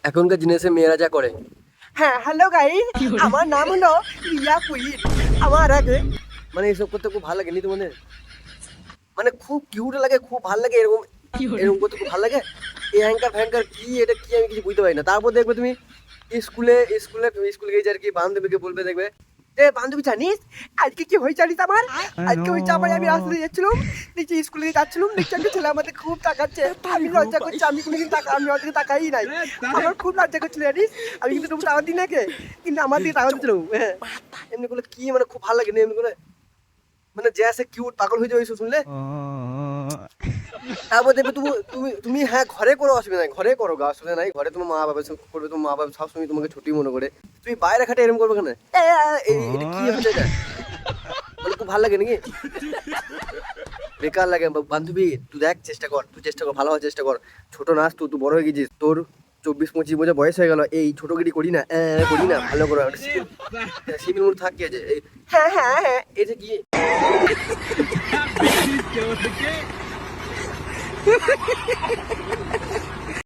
এখনকার জেনারেশন মেয়েরা যা করে। হ্যাঁ হ্যালো গাইস, আমার নাম হলো রিয়া কুইন। আমার আগে মানে এসব করতে খুব ভালো লাগে নি তোমাদের? মানে খুব কিউট লাগে, খুব ভালো লাগে এরকম এরকম করতে খুব ভালো লাগে। এই হ্যাঙ্কার ফ্যাঙ্কার কি, এটা কি আমি কিছু বুঝতে পারি না। তারপর দেখবে তুমি স্কুলে স্কুলে স্কুলে গিয়ে আর কি বান্ধবীকে বলবে, দেখবে এ বান্ধবী জানিস আজকে কি হয়েছে জানিস আমার? আজকে হয়েছে আমার, আমি রাস্তা দিয়ে যাচ্ছিলাম, দেখছি স্কুলে যাচ্ছিলাম, দেখছি একটা ছেলে আমাদের খুব তাকাচ্ছে। আমি লজ্জা করছি, আমি কোনোদিন আমি ওর দিকে তাকাই নাই। আমার খুব লজ্জা করছিল জানিস, আমি কিন্তু তুমি তাকাতি নাকি, কিন্তু আমার দিকে তাকাচ্ছিল। হ্যাঁ এমনি করলে কি মানে খুব ভালো লাগে না এমনি করে, মানে যে আছে কিউট পাগল হয়ে যাবে এইসব শুনলে। তারপর দেখবে তুমি তুমি তুমি হ্যাঁ ঘরে করো, অসুবিধা নাই, ঘরে করো গা, অসুবিধা নাই। ঘরে তোমার মা বাবা সব করবে, তোমার মা বাবা সবসময় তোমাকে ছুটি মনে করে। তুমি বাইরে খাটে এরকম করবে কেন? এটা কি হচ্ছে এটা? মানে খুব ভালো লাগে নাকি? বেকার লাগে। বান্ধবী তুই দেখ, চেষ্টা কর, তুই চেষ্টা কর, ভালো হওয়ার চেষ্টা কর। ছোট নাচ, তুই বড় হয়ে গেছিস, তোর 24-25 বছর বয়স হয়ে গেল, এই ছোটগিরি করি না, করি না, ভালো করে সিভিল মুড থাকি আছে। হ্যাঁ হ্যাঁ হ্যাঁ এটা কি?